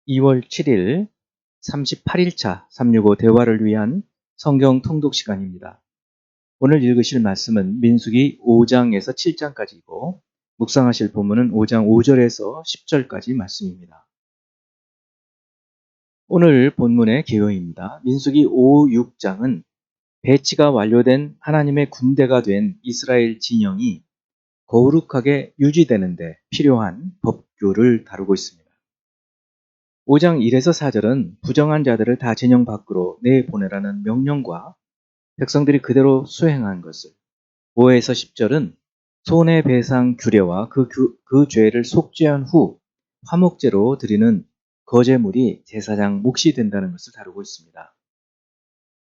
2월 7일 38일차 365 대화를 위한 성경 통독 시간입니다. 오늘 읽으실 말씀은 민수기 5장에서 7장까지이고 묵상하실 본문은 5장 5절에서 10절까지 말씀입니다. 오늘 본문의 개요입니다. 민수기 5, 6장은 배치가 완료된 하나님의 군대가 된 이스라엘 진영이 거룩하게 유지되는 데 필요한 법규를 다루고 있습니다. 5장 1에서 4절은 부정한 자들을 다 진영 밖으로 내보내라는 명령과 백성들이 그대로 수행한 것을, 5에서 10절은 손해배상 규례와 그 죄를 속죄한 후 화목제로 드리는 거제물이 제사장 몫이 된다는 것을 다루고 있습니다.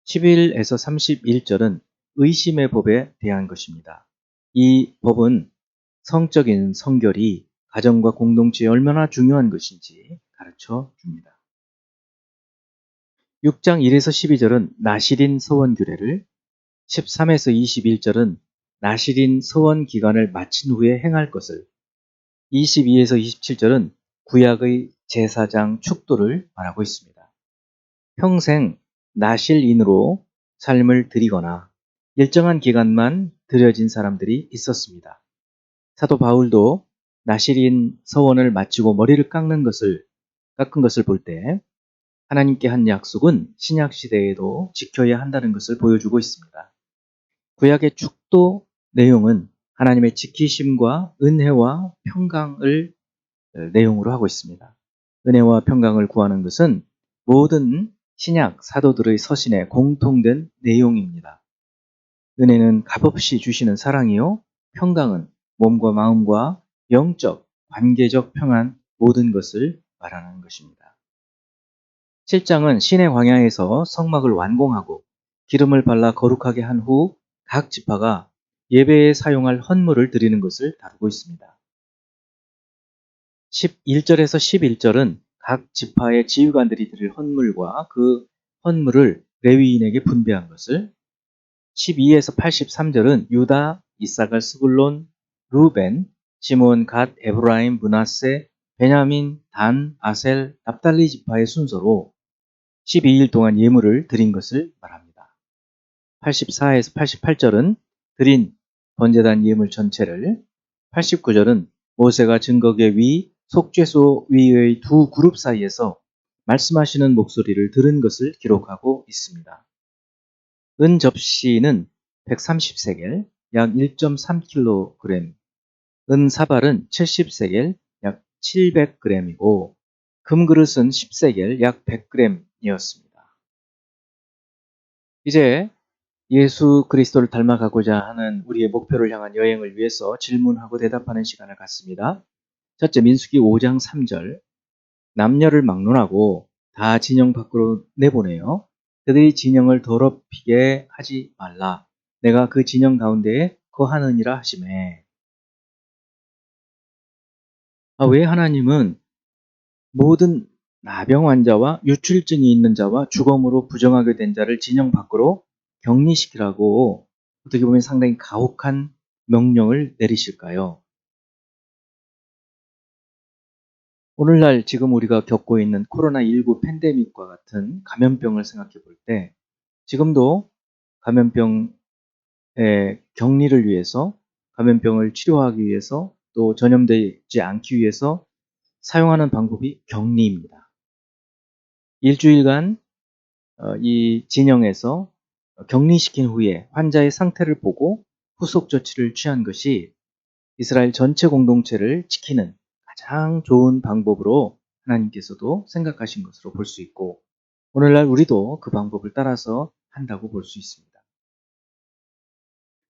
11에서 31절은 의심의 법에 대한 것입니다. 이 법은 성적인 성결이 가정과 공동체에 얼마나 중요한 것인지 가르쳐 줍니다. 6장 1에서 12절은 나실인 서원 규례를, 13에서 21절은 나실인 서원 기간을 마친 후에 행할 것을, 22에서 27절은 구약의 제사장 축도를 말하고 있습니다. 평생 나실인으로 삶을 드리거나 일정한 기간만 드려진 사람들이 있었습니다. 사도 바울도 나실인 서원을 마치고 머리를 깎은 것을 볼 때 하나님께 한 약속은 신약 시대에도 지켜야 한다는 것을 보여주고 있습니다. 구약의 축도 내용은 하나님의 지키심과 은혜와 평강을 내용으로 하고 있습니다. 은혜와 평강을 구하는 것은 모든 신약 사도들의 서신에 공통된 내용입니다. 은혜는 값없이 주시는 사랑이요, 평강은 몸과 마음과 영적, 관계적 평안 모든 것을 말하는 것입니다. 7장은 신의 광야에서 성막을 완공하고 기름을 발라 거룩하게 한 후 각 지파가 예배에 사용할 헌물을 드리는 것을 다루고 있습니다. 11절에서 11절은 각 지파의 지휘관들이 드릴 헌물과 그 헌물을 레위인에게 분배한 것을, 12에서 83절은 유다, 이사갈, 스불론, 루벤, 시몬, 갓, 에브라임, 므낫세, 베냐민, 단, 아셀, 납달리 지파의 순서로 12일 동안 예물을 드린 것을 말합니다. 84에서 88절은 드린 번제단 예물 전체를, 89절은 모세가 증거계 위, 속죄소 위의 두 그룹 사이에서 말씀하시는 목소리를 들은 것을 기록하고 있습니다. 은 접시는 130세겔, 약 1.3kg, 은 사발은 70세겔, 약 700g이고, 금 그릇은 10세겔, 약 100g이었습니다. 이제 예수 그리스도를 닮아가고자 하는 우리의 목표를 향한 여행을 위해서 질문하고 대답하는 시간을 갖습니다. 첫째, 민수기 5장 3절. 남녀를 막론하고 다 진영 밖으로 내보내요. 그들이 진영을 더럽히게 하지 말라. 내가 그 진영 가운데에 거하느니라 하시매. 왜 하나님은 모든 나병 환자와 유출증이 있는 자와 주검으로 부정하게 된 자를 진영 밖으로 격리시키라고 어떻게 보면 상당히 가혹한 명령을 내리실까요? 오늘날 지금 우리가 겪고 있는 코로나19 팬데믹과 같은 감염병을 생각해 볼 때 지금도 감염병의 격리를 위해서, 감염병을 치료하기 위해서, 또 전염되지 않기 위해서 사용하는 방법이 격리입니다. 일주일간 이 진영에서 격리시킨 후에 환자의 상태를 보고 후속 조치를 취한 것이 이스라엘 전체 공동체를 지키는 가장 좋은 방법으로 하나님께서도 생각하신 것으로 볼 수 있고, 오늘날 우리도 그 방법을 따라서 한다고 볼 수 있습니다.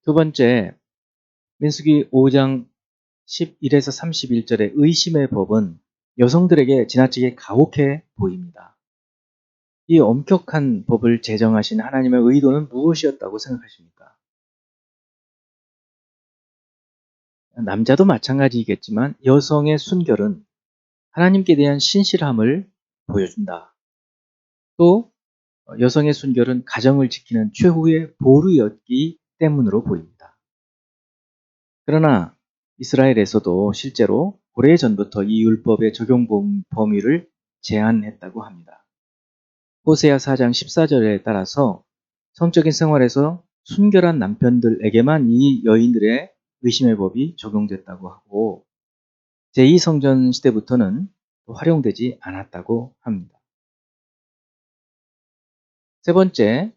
두 번째, 민수기 5장 11에서 31절의 의심의 법은 여성들에게 지나치게 가혹해 보입니다. 이 엄격한 법을 제정하신 하나님의 의도는 무엇이었다고 생각하십니까? 남자도 마찬가지이겠지만 여성의 순결은 하나님께 대한 신실함을 보여준다. 또 여성의 순결은 가정을 지키는 최후의 보루였기 때문으로 보입니다. 그러나 이스라엘에서도 실제로 오래전부터 이 율법의 적용 범위를 제안했다고 합니다. 호세아 4장 14절에 따라서 성적인 생활에서 순결한 남편들에게만 이 여인들의 의심의 법이 적용됐다고 하고 제2성전 시대부터는 활용되지 않았다고 합니다. 세 번째,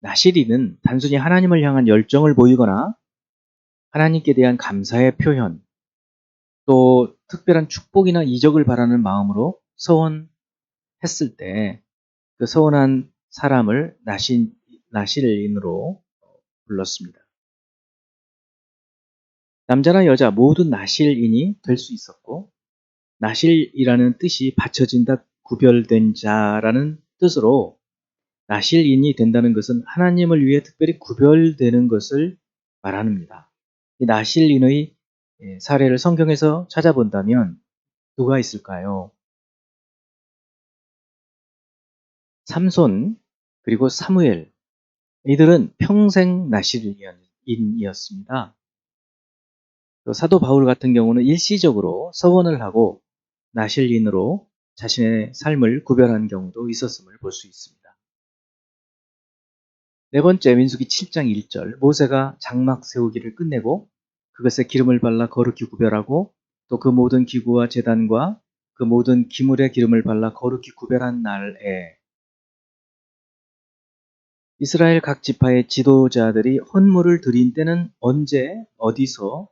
나시린은 단순히 하나님을 향한 열정을 보이거나 하나님께 대한 감사의 표현, 또 특별한 축복이나 이적을 바라는 마음으로 서원했을 때 그 서원한 사람을 나실인으로 불렀습니다. 남자나 여자 모두 나실인이 될 수 있었고 나실이라는 뜻이 받쳐진다, 구별된 자라는 뜻으로 나실인이 된다는 것은 하나님을 위해 특별히 구별되는 것을 말합니다. 이 나실인의 사례를 성경에서 찾아본다면 누가 있을까요? 삼손 그리고 사무엘, 이들은 평생 나실인이었습니다. 사도 바울 같은 경우는 일시적으로 서원을 하고 나실인으로 자신의 삶을 구별한 경우도 있었음을 볼 수 있습니다. 네 번째, 민수기 7장 1절, 모세가 장막 세우기를 끝내고 그것에 기름을 발라 거룩히 구별하고 또 그 모든 기구와 제단과 그 모든 기물에 기름을 발라 거룩히 구별한 날에 이스라엘 각 지파의 지도자들이 헌물을 드린 때는 언제, 어디서,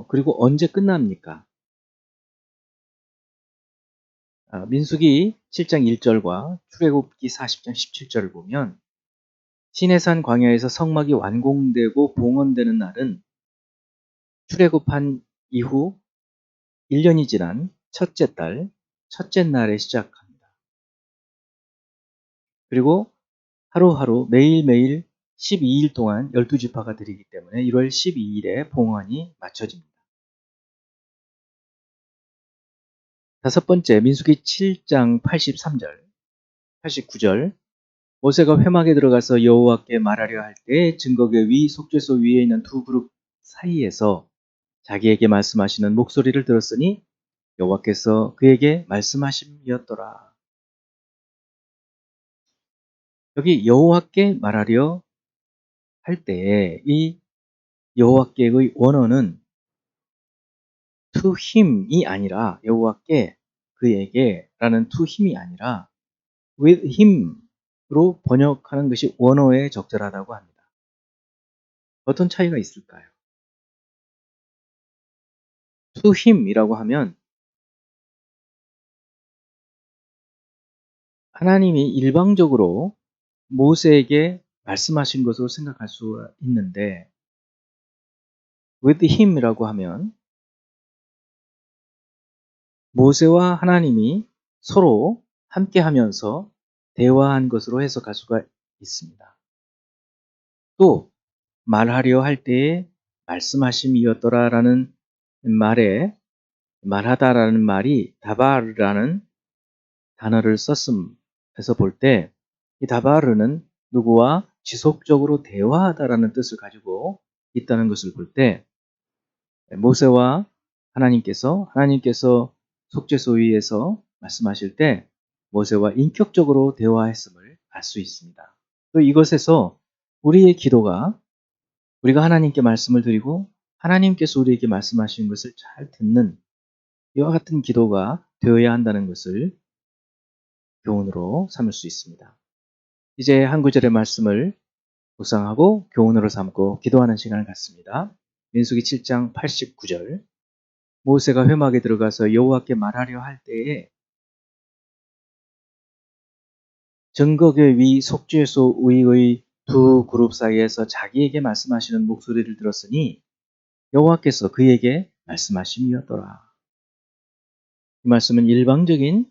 그리고 언제 끝납니까? 민수기 7장 1절과 출애굽기 40장 17절을 보면 시내산 광야에서 성막이 완공되고 봉헌되는 날은 출애굽한 이후 1년이 지난 첫째 달, 첫째 날에 시작합니다. 그리고 하루하루 매일매일 12일 동안 12지파가 드리기 때문에 1월 12일에 봉헌이 마쳐집니다. 다섯 번째, 민수기 7장 83절, 89절, 모세가 회막에 들어가서 여호와께 말하려 할 때 증거궤 위 속죄소 위에 있는 두 그룹 사이에서 자기에게 말씀하시는 목소리를 들었으니 여호와께서 그에게 말씀하심이었더라. 여기 여호와께 말하려 할 때에 이 여호와께의 원어는 to him이 아니라 여호와께 그에게라는 to him이 아니라 with him으로 번역하는 것이 원어에 적절하다고 합니다. 어떤 차이가 있을까요? to him이라고 하면 하나님이 일방적으로 모세에게 말씀하신 것으로 생각할 수 있는데 with him이라고 하면 모세와 하나님이 서로 함께 하면서 대화한 것으로 해석할 수가 있습니다. 또 말하려 할 때에 말씀하심이었더라라는 말에 말하다라는 말이 다바르라는 단어를 썼음에서 볼 때 이 다바르는 누구와 지속적으로 대화하다라는 뜻을 가지고 있다는 것을 볼 때 모세와 하나님께서 속죄소 위에서 말씀하실 때 모세와 인격적으로 대화했음을 알 수 있습니다. 또 이것에서 우리의 기도가 우리가 하나님께 말씀을 드리고 하나님께서 우리에게 말씀하시는 것을 잘 듣는 이와 같은 기도가 되어야 한다는 것을 교훈으로 삼을 수 있습니다. 이제 한 구절의 말씀을 묵상하고 교훈으로 삼고 기도하는 시간을 갖습니다. 민수기 7장 89절, 모세가 회막에 들어가서 여호와께 말하려 할 때에 증거궤 위 속죄소 위의 두 그룹 사이에서 자기에게 말씀하시는 목소리를 들었으니 여호와께서 그에게 말씀하심이었더라. 이 말씀은 일방적인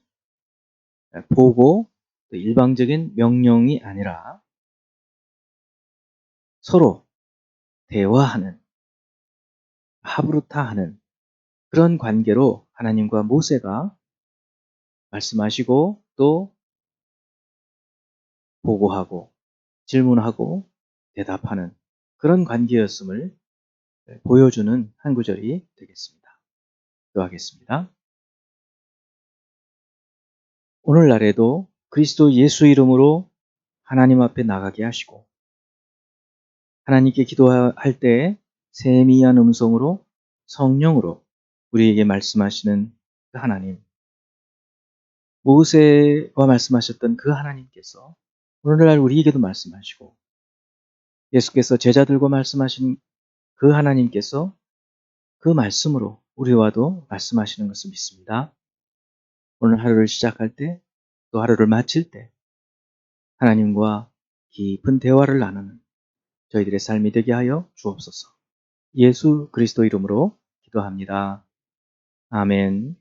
보고 일방적인 명령이 아니라 서로 대화하는, 하브루타하는 그런 관계로 하나님과 모세가 말씀하시고 또 보고하고 질문하고 대답하는 그런 관계였음을 보여주는 한 구절이 되겠습니다. 기도하겠습니다. 오늘날에도 그리스도 예수 이름으로 하나님 앞에 나가게 하시고 하나님께 기도할 때 세미한 음성으로 성령으로 우리에게 말씀하시는 그 하나님, 모세와 말씀하셨던 그 하나님께서 오늘날 우리에게도 말씀하시고 예수께서 제자들과 말씀하신 그 하나님께서 그 말씀으로 우리와도 말씀하시는 것을 믿습니다. 오늘 하루를 시작할 때 또 하루를 마칠 때 하나님과 깊은 대화를 나누는 저희들의 삶이 되게 하여 주옵소서. 예수 그리스도 이름으로 기도합니다. 아멘.